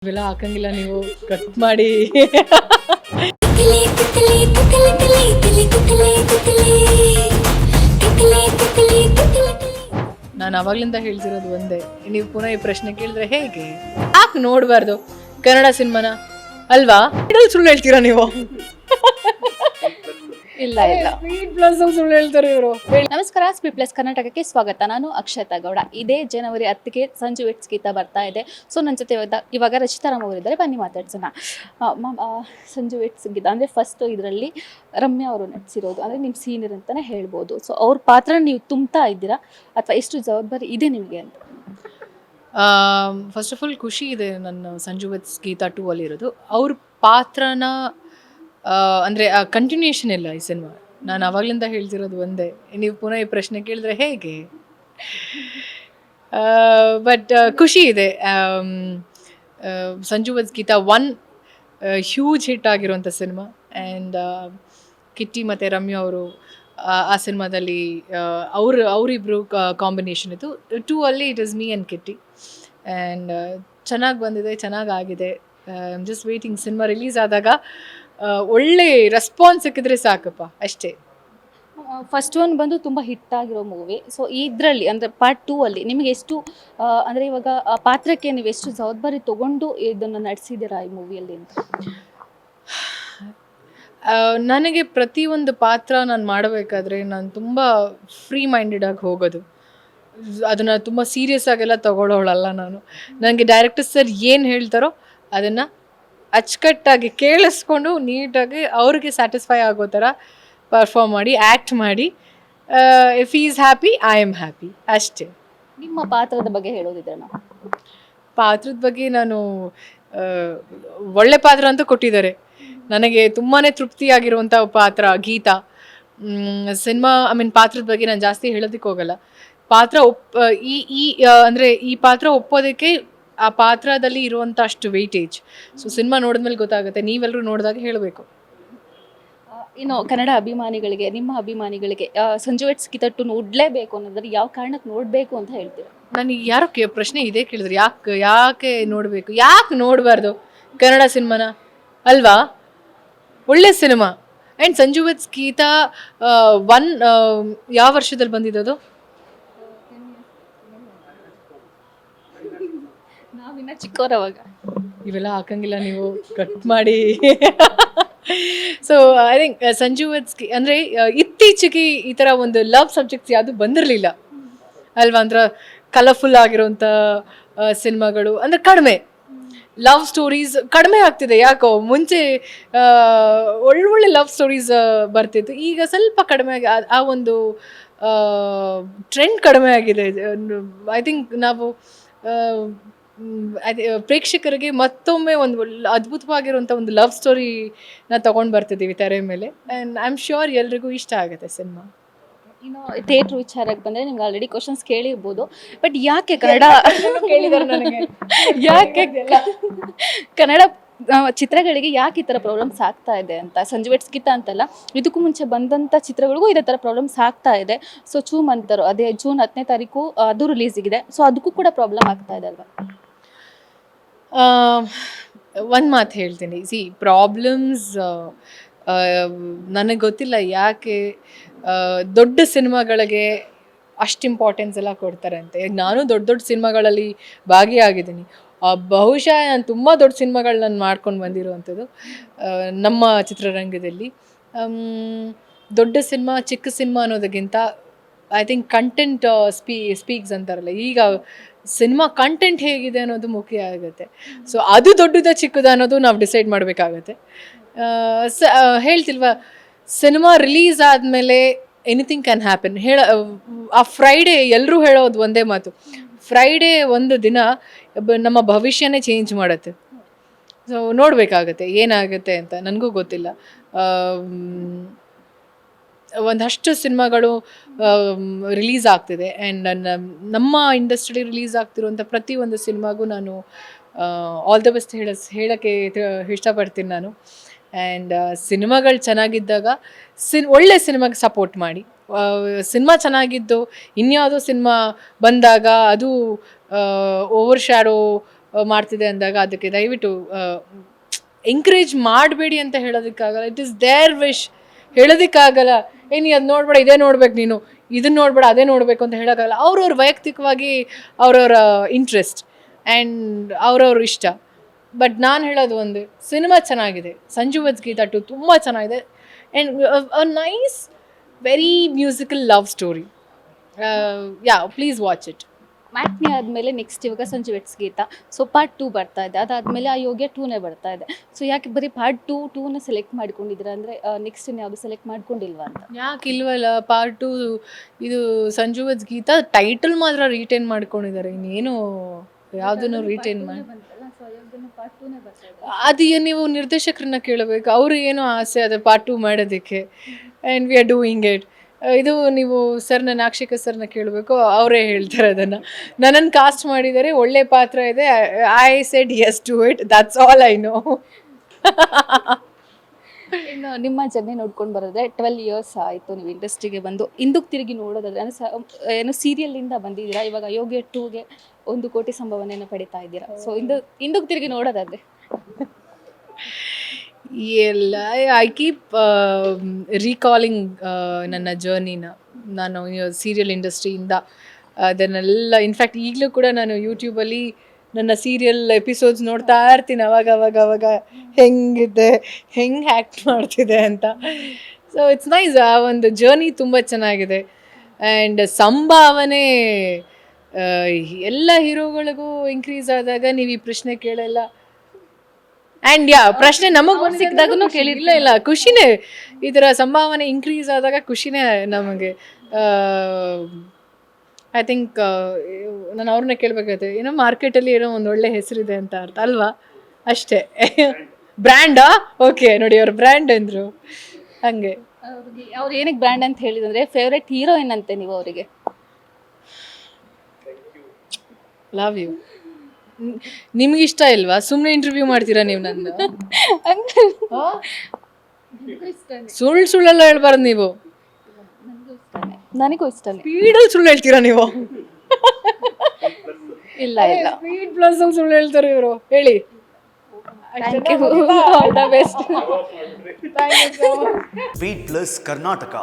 ಇವೆಲ್ಲ ಹಾಕಂಗಿಲ್ಲ, ನೀವು ಕಟ್ ಮಾಡಿ. ನಾನು ಅವಾಗ್ಲಿಂದ ಹೇಳ್ತಿರೋದು ಒಂದೇ, ನೀವು ಪುನಃ ಈ ಪ್ರಶ್ನೆ ಕೇಳಿದ್ರೆ ಹೇಗೆ? ಯಾಕೆ ನೋಡಬಾರ್ದು ಕನ್ನಡ ಸಿನಿಮಾನ ಅಲ್ವಾ? ಸುಳ್ಳು ಹೇಳ್ತೀರಾ ನೀವು? ಇಲ್ಲ ಇಲ್ಲ, ಸ್ಪೀಡ್ ಪ್ಲಸ್ ಸುಳ್ಳು ಹೇಳ್ತಾರೆ ಇವರು. ನಮಸ್ಕಾರ. ಸ್ಪೀಡ್ ಪ್ಲಸ್ ಕರ್ನಾಟಕಕ್ಕೆ ಸ್ವಾಗತ. ನಾನು ಅಕ್ಷತಾ ಗೌಡ. ಇದೇ ಜನವರಿ 10ಕ್ಕೆ ಸಂಜು ವೆಟ್ಸ್ ಗೀತಾ ಬರ್ತಾ ಇದೆ. ಸೊ ನನ್ನ ಜೊತೆ ಇವಾಗ ರಚಿತಾರಾಮ್ ಅವರಿದ್ದಾರೆ, ಬನ್ನಿ ಮಾತಾಡ್ಸೋಣ. ಸಂಜು ವೆಟ್ಸ್ ಗೀತಾ ಅಂದರೆ ಫಸ್ಟ್ ಇದರಲ್ಲಿ ರಮ್ಯಾ ಅವರು ನಟಿಸಿರೋದು, ಅಂದರೆ ನಿಮ್ಮ ಸೀನಿಯರ್ ಅಂತಲೇ ಹೇಳ್ಬೋದು. ಸೊ ಅವ್ರ ಪಾತ್ರ ನೀವು ತುಂಬ್ತಾ ಇದ್ದೀರಾ ಅಥವಾ ಎಷ್ಟು ಜವಾಬ್ದಾರಿ ಇದೆ ನಿಮಗೆ ಅಂತ? ಫಸ್ಟ್ ಆಫ್ ಆಲ್ ಖುಷಿ ಇದೆ ನನ್ನ ಸಂಜು ವೆಟ್ಸ್ ಗೀತಾ 2 ಅಲ್ಲಿ ಇರೋದು. ಅವ್ರ ಪಾತ್ರನ ಅಂದರೆ ಕಂಟಿನ್ಯೂಷನ್ ಇಲ್ಲ ಈ ಸಿನಿಮಾ. ನಾನು ಅವಾಗ್ಲಿಂದ ಹೇಳ್ತಿರೋದು ಒಂದೇ, ನೀವು ಪುನಃ ಈ ಪ್ರಶ್ನೆ ಕೇಳಿದ್ರೆ ಹೇಗೆ? ಬಟ್ ಖುಷಿ ಇದೆ. Sanju weds Geetha 1 huge hit ಆಗಿರುವಂಥ ಸಿನಿಮಾ. ಆ್ಯಂಡ್ ಕಿಟ್ಟಿ ಮತ್ತು ರಮ್ಯಾ ಅವರು ಆ ಸಿನಿಮಾದಲ್ಲಿ ಅವರಿಬ್ಬರು ಕಾಂಬಿನೇಷನ್ ಇತ್ತು. 2 ಅಲ್ಲಿ it is me and Kitty. And ಚೆನ್ನಾಗಿ ಬಂದಿದೆ, ಚೆನ್ನಾಗಾಗಿದೆ. I am just waiting cinema release ಆದಾಗ ಒಳ್ಳೆ ರೆಸ್ಪಾನ್ಸ್ ಸಿಕ್ಕಿದ್ರೆ ಸಾಕಪ್ಪ, ಅಷ್ಟೇ. ಫಸ್ಟ್ ಒನ್ ಬಂದು ತುಂಬ ಹಿಟ್ ಆಗಿರೋ ಮೂವಿ. ಸೊ ಇದರಲ್ಲಿ ಅಂದರೆ ಪಾರ್ಟ್ 2 ಅಲ್ಲಿ ನಿಮಗೆ ಎಷ್ಟು ಅಂದರೆ ಇವಾಗ ಆ ಪಾತ್ರಕ್ಕೆ ನೀವು ಎಷ್ಟು ಜವಾಬ್ದಾರಿ ತೊಗೊಂಡು ಇದನ್ನು ನಡೆಸಿದ್ದೀರಾ ಈ ಮೂವಿಯಲ್ಲಿ ಅಂತ? ನನಗೆ ಪ್ರತಿಯೊಂದು ಪಾತ್ರ ನಾನು ಮಾಡಬೇಕಾದ್ರೆ ನಾನು ತುಂಬ ಫ್ರೀ ಮೈಂಡೆಡ್ ಆಗಿ ಹೋಗೋದು. ಅದನ್ನು ತುಂಬ ಸೀರಿಯಸ್ ಆಗೆಲ್ಲ ತಗೊಳ್ಳೋಳಲ್ಲ ನಾನು. ನನಗೆ ಡೈರೆಕ್ಟರ್ ಸರ್ ಏನು ಹೇಳ್ತಾರೋ ಅದನ್ನು ಅಚ್ಚುಕಟ್ಟಾಗಿ ಕೇಳಿಸ್ಕೊಂಡು ನೀಟಾಗಿ ಅವ್ರಿಗೆ ಸ್ಯಾಟಿಸ್ಫೈ ಆಗೋ ಥರ ಪರ್ಫಾರ್ಮ್ ಮಾಡಿ, ಆ್ಯಕ್ಟ್ ಮಾಡಿ. If is happy, I am happy, ಅಷ್ಟೇ. ನಿಮ್ಮ ಪಾತ್ರದ ಬಗ್ಗೆ ಹೇಳೋದಿದ್ರೆ ನಾವು ಪಾತ್ರದ ಬಗ್ಗೆ ನಾನು ಒಳ್ಳೆ ಪಾತ್ರ ಅಂತೂ ಕೊಟ್ಟಿದ್ದಾರೆ. ನನಗೆ ತುಂಬಾ ತೃಪ್ತಿಯಾಗಿರುವಂಥ ಪಾತ್ರ ಗೀತಾ. ಸಿನಿಮಾ ಪಾತ್ರದ ಬಗ್ಗೆ ನಾನು ಜಾಸ್ತಿ ಹೇಳೋದಕ್ಕೆ ಹೋಗಲ್ಲ. ಪಾತ್ರ ಅಂದರೆ ಈ ಪಾತ್ರ ಒಪ್ಪೋದಕ್ಕೆ ಆ ಪಾತ್ರದಲ್ಲಿ ಇರುವಂಥ ಅಷ್ಟು ವೆಯ್ಟೇಜ್. ಸೊ ಸಿನಿಮಾ ನೋಡಿದ್ಮೇಲೆ ಗೊತ್ತಾಗುತ್ತೆ, ನೀವೆಲ್ಲರೂ ನೋಡಿದಾಗ ಹೇಳಬೇಕು. ಇನ್ನು ಕನ್ನಡ ಅಭಿಮಾನಿಗಳಿಗೆ, ನಿಮ್ಮ ಅಭಿಮಾನಿಗಳಿಗೆ ಸಂಜು ವೆಟ್ಸ್ ಗೀತಾ 2 ನೋಡಲೇಬೇಕು ಅನ್ನೋದ್ರೆ ಯಾವ ಕಾರಣಕ್ಕೆ ನೋಡಬೇಕು ಅಂತ ಹೇಳ್ತೀರಾ? ನನಗೆ ಯಾರೋ ಪ್ರಶ್ನೆ ಇದೇ ಕೇಳಿದ್ರು, ಯಾಕೆ ನೋಡಬೇಕು, ಯಾಕೆ ನೋಡಬಾರ್ದು ಕನ್ನಡ ಸಿನಿಮಾನ ಅಲ್ವಾ? ಒಳ್ಳೆ cinema. And Sanju weds Geetha 1 ಯಾವ ವರ್ಷದಲ್ಲಿ ಬಂದಿದ್ದದು? ನಾವಿನ್ನ ಚಿಕ್ಕವರವಾಗ. ಇವೆಲ್ಲ ಹಾಕಂಗಿಲ್ಲ, ನೀವು ಕಟ್ ಮಾಡಿ. So I think Sanju vets ಅಂದರೆ ಇತ್ತೀಚೆಗೆ ಈ ಥರ ಒಂದು ಲವ್ ಸಬ್ಜೆಕ್ಟ್ಸ್ ಯಾವುದು ಬಂದಿರಲಿಲ್ಲ ಅಲ್ವಾ? ಅಂದ್ರೆ ಕಲರ್ಫುಲ್ ಆಗಿರೋಂಥ ಸಿನಿಮಾಗಳು ಅಂದರೆ ಕಡಿಮೆ, ಲವ್ ಸ್ಟೋರೀಸ್ ಕಡಿಮೆ ಆಗ್ತಿದೆ. ಯಾಕೋ ಮುಂಚೆ ಒಳ್ಳೊಳ್ಳೆ ಲವ್ ಸ್ಟೋರೀಸ್ ಬರ್ತಿತ್ತು, ಈಗ ಸ್ವಲ್ಪ ಕಡಿಮೆ ಆಗಿ ಆ ಒಂದು ಟ್ರೆಂಡ್ ಕಡಿಮೆ ಆಗಿದೆ. ಐ ಥಿಂಕ್ ನಾವು ಪ್ರೇಕ್ಷಕರಿಗೆ ಮತ್ತೊಮ್ಮೆ ಒಂದು ಅದ್ಭುತವಾಗಿರುವಂಥ ಒಂದು ಲವ್ ಸ್ಟೋರಿನ ತೊಗೊಂಡು ಬರ್ತಿದ್ದೀವಿ ತೆರೆ ಮೇಲೆ. ಆ್ಯಂಡ್ ಐ ಆಮ್ ಶ್ಯೂರ್ ಎಲ್ರಿಗೂ ಇಷ್ಟ ಆಗುತ್ತೆ ಸಿನಿಮಾ. ಇನ್ನು ಥಿಯೇಟ್ರ್ ವಿಚಾರಕ್ಕೆ ಬಂದರೆ ನಿಮ್ಗೆ ಆಲ್ರೆಡಿ ಕ್ವಶನ್ಸ್ ಕೇಳಿರ್ಬೋದು. ಬಟ್ ಯಾಕೆ ಕನ್ನಡ ಕೇಳಿದ್ದಾರೆ ನನಗೆ, ಯಾಕೆ ಕನ್ನಡ ಚಿತ್ರಗಳಿಗೆ ಯಾಕೆ ಈ ಥರ ಪ್ರಾಬ್ಲಮ್ಸ್ ಆಗ್ತಾ ಇದೆ ಅಂತ? ಸಂಜು ವೆಟ್ಸ್ ಗೀತಾ ಅಂತಲ್ಲ, ಇದಕ್ಕೂ ಮುಂಚೆ ಬಂದಂಥ ಚಿತ್ರಗಳಿಗೂ ಇದೇ ಥರ ಪ್ರಾಬ್ಲಮ್ಸ್ ಆಗ್ತಾ ಇದೆ. ಸೊ ಚೂಮಂತರು ಅದೇ ಜೂನ್ 10ನೇ ತಾರೀಕು ಅದು ರಿಲೀಸಿಗಿದೆ. ಸೊ ಅದಕ್ಕೂ ಕೂಡ ಪ್ರಾಬ್ಲಮ್ ಆಗ್ತಾ ಇದೆ ಅಲ್ವಾ? ಒಂದು ಮಾತು ಹೇಳ್ತೀನಿ, ಪ್ರಾಬ್ಲಮ್ಸ್ ನನಗೆ ಗೊತ್ತಿಲ್ಲ ಯಾಕೆ ದೊಡ್ಡ ಸಿನಿಮಾಗಳಿಗೆ ಅಷ್ಟು ಇಂಪಾರ್ಟೆನ್ಸ್ ಎಲ್ಲ ಕೊಡ್ತಾರೆ ಅಂತ. ಈಗ ನಾನು ದೊಡ್ಡ ದೊಡ್ಡ ಸಿನಿಮಾಗಳಲ್ಲಿ ಭಾಗಿಯಾಗಿದ್ದೀನಿ. ಬಹುಶಃ ನಾನು ತುಂಬ ದೊಡ್ಡ ಸಿನಿಮಾಗಳನ್ನ ಮಾಡ್ಕೊಂಡು ಬಂದಿರುವಂಥದ್ದು ನಮ್ಮ ಚಿತ್ರರಂಗದಲ್ಲಿ. ದೊಡ್ಡ ಸಿನಿಮಾ ಚಿಕ್ಕ ಸಿನಿಮಾ ಅನ್ನೋದಕ್ಕಿಂತ ಐ ಥಿಂಕ್ ಕಂಟೆಂಟ್ ಸ್ಪೀಕ್ಸ್ ಅಂತಾರಲ್ಲ, ಈಗ ಸಿನಿಮಾ ಕಂಟೆಂಟ್ ಹೇಗಿದೆ ಅನ್ನೋದು ಮುಖ್ಯ ಆಗುತ್ತೆ. ಸೊ ಅದು ದೊಡ್ಡದ ಚಿಕ್ಕದ ಅನ್ನೋದು ನಾವು ಡಿಸೈಡ್ ಮಾಡಬೇಕಾಗತ್ತೆ. ಹೇಳ್ತಿಲ್ವಾ, ಸಿನಿಮಾ ರಿಲೀಸ್ ಆದಮೇಲೆ ಎನಿಥಿಂಗ್ ಕ್ಯಾನ್ ಹ್ಯಾಪನ್. ಆ ಫ್ರೈಡೇ ಎಲ್ಲರೂ ಹೇಳೋದು ಒಂದೇ ಮಾತು, ಫ್ರೈಡೇ ಒಂದು ದಿನ ನಮ್ಮ ಭವಿಷ್ಯನೇ ಚೇಂಜ್ ಮಾಡುತ್ತೆ. ಸೊ ನೋಡಬೇಕಾಗತ್ತೆ ಏನಾಗುತ್ತೆ ಅಂತ. ನನಗೂ ಗೊತ್ತಿಲ್ಲ. ಒಂದಷ್ಟು ಸಿನಿಮಾಗಳು ರಿಲೀಸ್ ಆಗ್ತಿದೆ. ಆ್ಯಂಡ್ ನಮ್ಮ ಇಂಡಸ್ಟ್ರಿಲಿ ರಿಲೀಸ್ ಆಗ್ತಿರುವಂಥ ಪ್ರತಿಯೊಂದು ಸಿನಿಮಾಗೂ ನಾನು ಆಲ್ ದ ಬೆಸ್ಟ್ ಹೇಳೋಕ್ಕೆ ಇಷ್ಟಪಡ್ತೀನಿ ನಾನು. ಆ್ಯಂಡ್ ಸಿನಿಮಾಗಳು ಚೆನ್ನಾಗಿದ್ದಾಗ ಒಳ್ಳೆ ಸಿನಿಮಾಗೆ ಸಪೋರ್ಟ್ ಮಾಡಿ. ಸಿನಿಮಾ ಚೆನ್ನಾಗಿದ್ದು ಇನ್ಯಾವುದೋ ಸಿನಿಮಾ ಬಂದಾಗ ಅದು ಓವರ್ ಶ್ಯಾಡೋ ಮಾಡ್ತಿದೆ ಅಂದಾಗ ಅದಕ್ಕೆ ದಯವಿಟ್ಟು ಎಂಕರೇಜ್ ಮಾಡಬೇಡಿ ಅಂತ ಹೇಳೋದಕ್ಕಾಗಲ್ಲ. ಇಟ್ ಈಸ್ ದೇರ್ ವಿಶ್, ಹೇಳೋದಕ್ಕಾಗಲ್ಲ. ನೀ ಅದು ನೋಡ್ಬೇಡ, ಇದೇ ನೋಡ್ಬೇಕು, ನೀನು ಇದನ್ನ ನೋಡ್ಬೇಡ, ಅದೇ ನೋಡಬೇಕು ಅಂತ ಹೇಳೋಕ್ಕಾಗಲ್ಲ. ಅವ್ರವ್ರ ವೈಯಕ್ತಿಕವಾಗಿ ಅವ್ರವ್ರ ಇಂಟ್ರೆಸ್ಟ್ ಆ್ಯಂಡ್ ಅವ್ರವ್ರ ಇಷ್ಟ. ಬಟ್ ನಾನು ಹೇಳೋದು ಒಂದು, ಸಿನಿಮಾ ಚೆನ್ನಾಗಿದೆ, ಸಂಜು ವೆಟ್ಸ್ ಗೀತಾ 2 ತುಂಬ ಚೆನ್ನಾಗಿದೆ and a nice very musical love story. Yeah, please watch it. Matinee ಆದಮೇಲೆ ನೆಕ್ಸ್ಟ್ ಇವಾಗ Sanju weds Geetha, so part 2 ಬರ್ತಾ ಇದೆ. ಅದಾದಮೇಲೆ ಅಯೋಗ್ಯ 2ನೇ ಬರ್ತಾ ಇದೆ. ಸೊ ಯಾಕೆ ಬರೀ ಪಾರ್ಟ್ 2ನ ಸೆಲೆಕ್ಟ್ ಮಾಡ್ಕೊಂಡಿದ್ದೀರಾ? ಅಂದರೆ ನೆಕ್ಸ್ಟ್ ಯಾವುದು ಸೆಲೆಕ್ಟ್ ಮಾಡ್ಕೊಂಡಿಲ್ವಾ ಅಂತ? ಯಾಕೆ ಇಲ್ವಲ್ಲ, ಪಾರ್ಟ್ 2 ಇದು ಸಂಜು ವೆಟ್ಸ್ ಗೀತಾ ಟೈಟಲ್ ಮಾತ್ರ ರಿಟೈನ್ ಮಾಡ್ಕೊಂಡಿದ್ದಾರೆ, ಇನ್ನೇನು ಯಾವುದನ್ನು ರಿಟೈನ್ ಮಾಡಿ. ಅದು ನೀವು ನಿರ್ದೇಶಕರನ್ನ ಕೇಳಬೇಕು, ಅವರು ಏನೋ ಆಸೆ ಅದೇ ಪಾರ್ಟ್ 2 ಮಾಡೋದಕ್ಕೆ, and we are doing it. ಇದು ನೀವು ಸರ್ನ, ನಾಕ್ಷಿಕ ಸರ್ನ ಕೇಳಬೇಕು, ಅವರೇ ಹೇಳ್ತಾರೆ ಅದನ್ನು. ನನ್ನನ್ನು ಕಾಸ್ಟ್ ಮಾಡಿದ್ದಾರೆ, ಒಳ್ಳೆ ಪಾತ್ರ ಇದೆ, I said yes to it, that's all I know. ಇನ್ನು ನಿಮ್ಮ ಜರ್ನಿ ನೋಡ್ಕೊಂಡು ಬರೋದ್ರೆ 12 ಇಯರ್ಸ್ ಆಯಿತು ನೀವು ಇಂಡಸ್ಟ್ರಿಗೆ ಬಂದು. ಹಿಂದಕ್ಕೆ ತಿರುಗಿ ನೋಡೋದಾದ್ರೆ ಏನು ಸೀರಿಯಲಿಂದ ಬಂದಿದ್ದೀರಾ, ಇವಾಗ ಅಯೋಗ್ಯ 2ಗೆ 1 ಕೋಟಿ ಸಂಭಾವನೆಯನ್ನು ಪಡಿತಾ ಇದ್ದೀರಾ. ಸೊ ಹಿಂದಕ್ಕೆ ತಿರುಗಿ ನೋಡೋದಾದ್ರೆ ಎಲ್ಲ ಐ ಕೀಪ್ ರೀಕಾಲಿಂಗ್ ನನ್ನ ಜರ್ನಿನ. ನಾನು ಸೀರಿಯಲ್ ಇಂಡಸ್ಟ್ರಿಯಿಂದ ಅದನ್ನೆಲ್ಲ, ಇನ್ಫ್ಯಾಕ್ಟ್ ಈಗಲೂ ಕೂಡ ನಾನು ಯೂಟ್ಯೂಬಲ್ಲಿ ನನ್ನ ಸೀರಿಯಲ್ ಎಪಿಸೋಡ್ಸ್ ನೋಡ್ತಾ ಇರ್ತೀನಿ, ಅವಾಗ ಹೆಂಗಿದೆ, ಹೆಂಗೆ ಆ್ಯಕ್ಟ್ ಮಾಡ್ತಿದೆ ಅಂತ. ಸೊ ಇಟ್ಸ್ ನೈಸ್, ಆ ಒಂದು ಜರ್ನಿ ತುಂಬ ಚೆನ್ನಾಗಿದೆ. ಆ್ಯಂಡ್ ಸಂಭಾವನೆ ಎಲ್ಲ ಹೀರೋಗಳಿಗೂ ಇನ್ಕ್ರೀಸ್ ಆದಾಗ ನೀವು ಈ ಪ್ರಶ್ನೆ ಕೇಳಲ್ಲ. ಆ್ಯಂಡ್ ಯಾ, ಪ್ರಶ್ನೆ ನಮಗೆ ಸಿಕ್ಕಿದಾಗೂ ಕೇಳಿರಲಿಲ್ಲ. ಇಲ್ಲ, ಖುಷಿನೇ, ಈ ಥರ ಸಂಭಾವನೆ ಇನ್ಕ್ರೀಸ್ ಆದಾಗ ಖುಷಿನೇ ನಮಗೆ. ಐ ಥಿಂಕ್ ನಾನು ಅವ್ರನ್ನ ಕೇಳಬೇಕಾಗುತ್ತೆ, ಏನೋ ಮಾರ್ಕೆಟಲ್ಲಿ ಏನೋ ಒಂದು ಒಳ್ಳೆ ಹೆಸರಿದೆ ಅಂತ ಅರ್ಥ ಅಲ್ವಾ, ಅಷ್ಟೇ. ಬ್ರ್ಯಾಂಡಾ? ಓಕೆ, ನೋಡಿ ಅವ್ರ ಬ್ರ್ಯಾಂಡ್ ಅಂದರು ಹಾಗೆ. ಅವ್ರು ಏನಕ್ಕೆ ಬ್ರ್ಯಾಂಡ್ ಅಂತ ಹೇಳಿದಂದರೆ ಫೇವ್ರೆಟ್ ಹೀರೋಯಿನ್ ಅಂತೆ ನೀವು ಅವರಿಗೆ. Love you. ನಿಮ್ಗೆ ಇಷ್ಟ ಇಲ್ವಾ? ಸುಮ್ಮನೆ ಇಂಟರ್ವ್ಯೂ ಮಾಡ್ತೀರಾ ನೀವು ನನ್ನ? ಸುಳ್ಳೆಲ್ಲ ಹೇಳ್ಬಾರ್ದು ನೀವು. ನನಗೂ ಇಷ್ಟನೇ. ಸ್ಪೀಡಲ್ಲಿ ಸುಳ್ಳು ಹೇಳ್ತೀರಾ ನೀವು? ಇಲ್ಲ ಇಲ್ಲ, ಸ್ಪೀಡ್ ಪ್ಲಸ್ ಅಲ್ಲಿ ಸುಳ್ಳು ಹೇಳ್ತಾರೆ ಇವರು. ಹೇಳಿ. Thank you, all the best. Sweet plus Karnataka.